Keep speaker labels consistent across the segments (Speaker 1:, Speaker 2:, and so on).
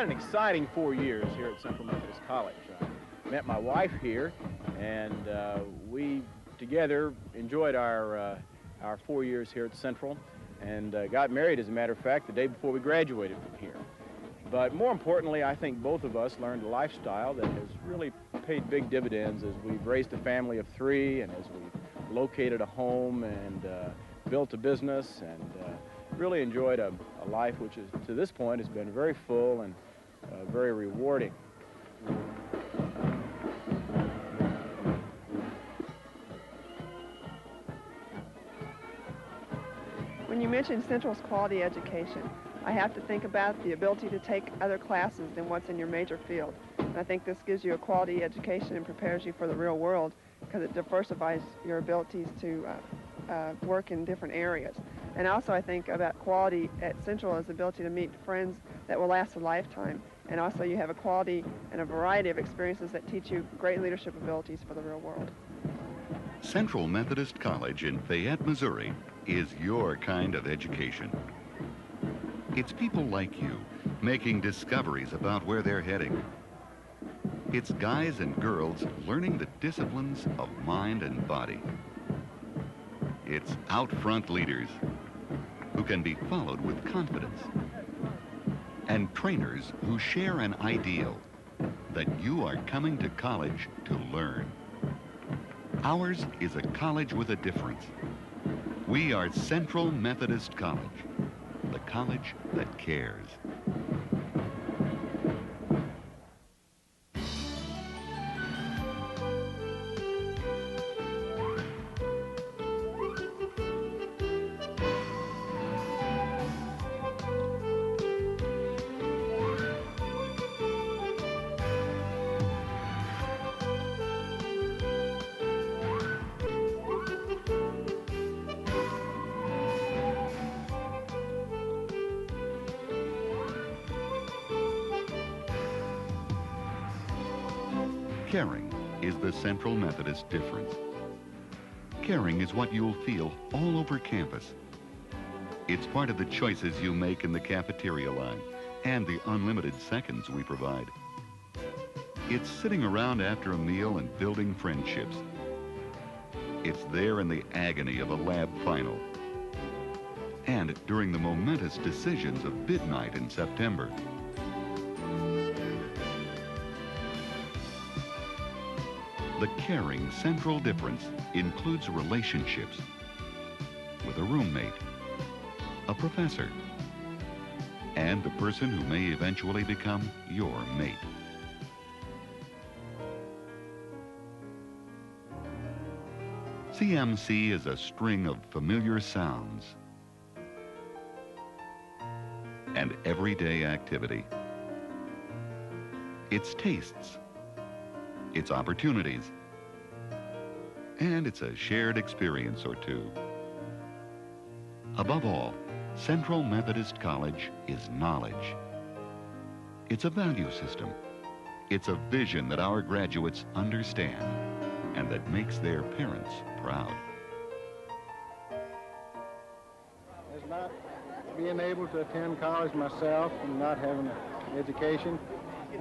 Speaker 1: had an exciting 4 years here at Central Methodist College. I met my wife here, and we together enjoyed our 4 years here at Central, and got married, as a matter of fact, the day before we graduated from here. But more importantly, I think both of us learned a lifestyle that has really paid big dividends as we've raised a family of 3 and as we've located a home and built a business and really enjoyed a life which is, to this point, has been very full and very rewarding.
Speaker 2: When you mention Central's quality education, I have to think about the ability to take other classes than what's in your major field. And I think this gives you a quality education and prepares you for the real world because it diversifies your abilities to work in different areas. And also I think about quality at Central as the ability to meet friends that will last a lifetime. And also you have a quality and a variety of experiences that teach you great leadership abilities for the real world.
Speaker 3: Central Methodist College in Fayette, Missouri is your kind of education. It's people like you making discoveries about where they're heading. It's guys and girls learning the disciplines of mind and body. It's out front leaders who can be followed with confidence. And trainers who share an ideal that you are coming to college to learn. Ours is a college with a difference. We are Central Methodist College, the college that cares. Caring is the Central Methodist difference. Caring is what you'll feel all over campus. It's part of the choices you make in the cafeteria line and the unlimited seconds we provide. It's sitting around after a meal and building friendships. It's there in the agony of a lab final and during the momentous decisions of bid night in September. The caring Central difference includes relationships with a roommate, a professor, and the person who may eventually become your mate. CMC is a string of familiar sounds and everyday activity. It's tastes, it's opportunities, and it's a shared experience or two. Above all, Central Methodist College is knowledge. It's a value system. It's a vision that our graduates understand and that makes their parents proud.
Speaker 4: As not being able to attend college myself and not having an education,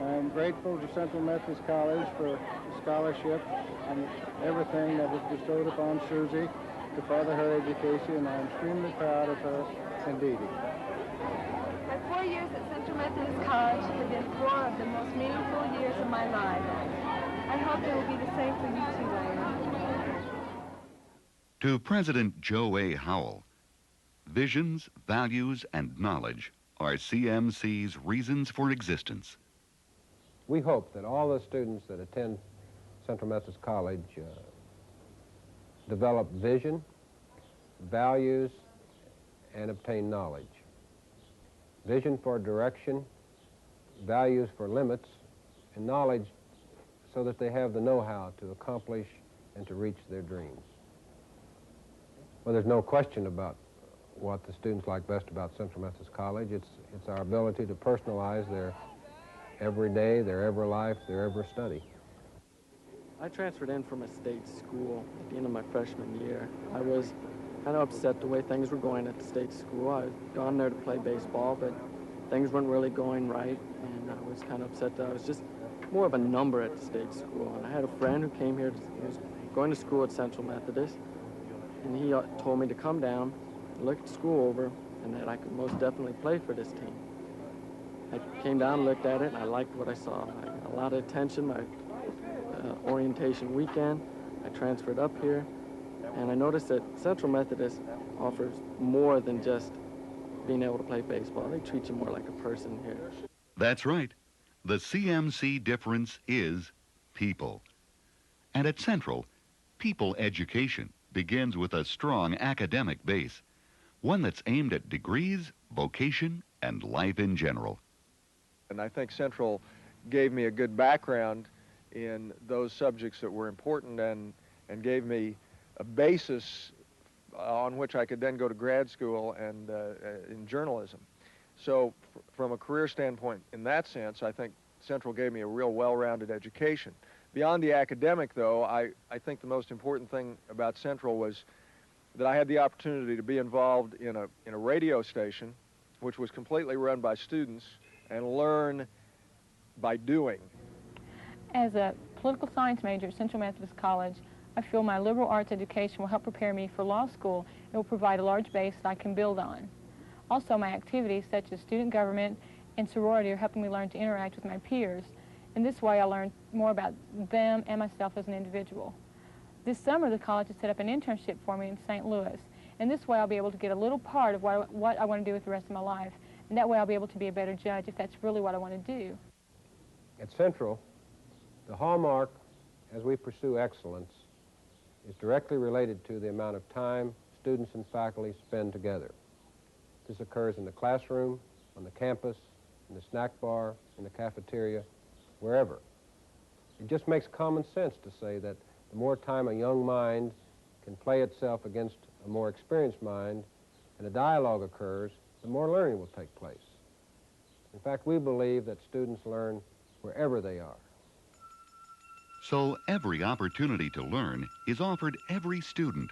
Speaker 4: I'm grateful to Central Methodist College for the scholarship and everything that was bestowed upon Susie to further her education, and I'm extremely proud of her and Dee Dee.
Speaker 5: My 4 years at Central Methodist College have been 4 of the most meaningful years of my life. I hope it will be the same for you too, Larry.
Speaker 3: To President Joe A. Howell, visions, values, and knowledge are CMC's reasons for existence.
Speaker 6: We hope that all the students that attend Central Methodist College develop vision, values, and obtain knowledge. Vision for direction, values for limits, and knowledge so that they have the know-how to accomplish and to reach their dreams. Well, there's no question about what the students like best about Central Methodist College. It's our ability to personalize their every day, their every life, their every study.
Speaker 7: I transferred in from a state school at the end of my freshman year. I was kind of upset the way things were going at the state school. I had gone there to play baseball, but things weren't really going right, and I was kind of upset that I was just more of a number at the state school. And I had a friend who came here, he was going to school at Central Methodist, and he told me to come down, look the school over, and that I could most definitely play for this team. I came down, looked at it, and I liked what I saw. I got a lot of attention my orientation weekend. I transferred up here, and I noticed that Central Methodist offers more than just being able to play baseball. They treat you more like a person here.
Speaker 3: That's right. The CMC difference is people. And at Central, people education begins with a strong academic base, one that's aimed at degrees, vocation, and life in general.
Speaker 8: And I think Central gave me a good background in those subjects that were important and gave me a basis on which I could then go to grad school and in journalism. So from a career standpoint, in that sense, I think Central gave me a real well-rounded education. Beyond the academic, though, I think the most important thing about Central was that I had the opportunity to be involved in a radio station, which was completely run by students, and learn by doing.
Speaker 9: As a political science major at Central Methodist College, I feel my liberal arts education will help prepare me for law school and will provide a large base that I can build on. Also, my activities such as student government and sorority are helping me learn to interact with my peers. In this way, I learn more about them and myself as an individual. This summer, the college has set up an internship for me in St. Louis. And this way, I'll be able to get a little part of what I want to do with the rest of my life. And that way, I'll be able to be a better judge if that's really what I want to do.
Speaker 6: At Central, the hallmark as we pursue excellence is directly related to the amount of time students and faculty spend together. This occurs in the classroom, on the campus, in the snack bar, in the cafeteria, wherever. It just makes common sense to say that the more time a young mind can play itself against a more experienced mind and a dialogue occurs, the more learning will take place. In fact, we believe that students learn wherever they are.
Speaker 3: So every opportunity to learn is offered every student.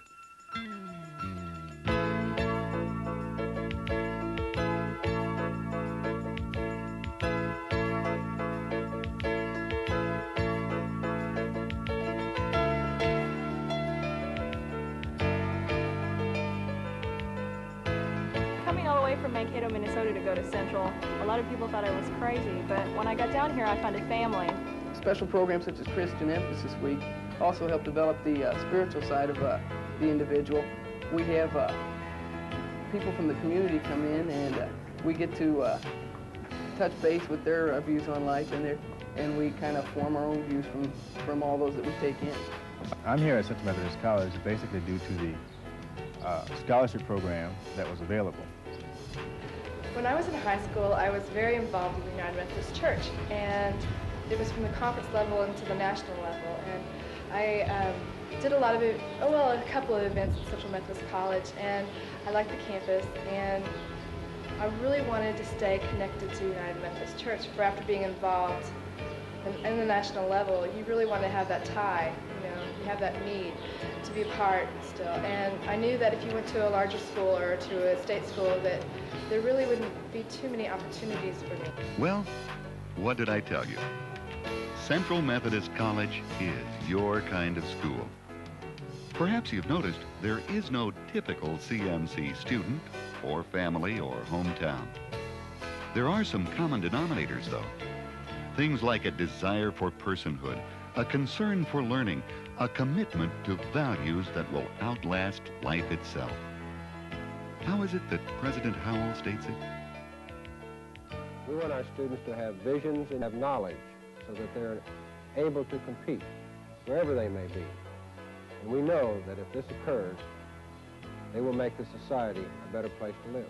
Speaker 5: Coming all the way from Mankato, Minnesota to go to Central, a lot of people thought I was crazy, but when I got down here, I found a family.
Speaker 10: Special programs such as Christian Emphasis Week also help develop the spiritual side of the individual. We have people from the community come in, and we get to touch base with their views on life, and we kind of form our own views from all those that we take in.
Speaker 11: I'm here at Central Methodist College basically due to the scholarship program that was available.
Speaker 5: When I was in high school, I was very involved in the United Methodist Church, and it was from the conference level into the national level. And I did a lot of it, a couple of events at Central Methodist College, and I liked the campus, and I really wanted to stay connected to United Methodist Church. For after being involved in the national level, you really want to have that tie, you have that need to be a part still. And I knew that if you went to a larger school or to a state school, that there really wouldn't be too many opportunities for me.
Speaker 3: Well, what did I tell you? Central Methodist College is your kind of school. Perhaps you've noticed there is no typical CMC student or family or hometown. There are some common denominators, though. Things like a desire for personhood, a concern for learning, a commitment to values that will outlast life itself. How is it that President Howell states it?
Speaker 6: We want our students to have visions and have knowledge so that they're able to compete wherever they may be. And we know that if this occurs, they will make the society a better place to live.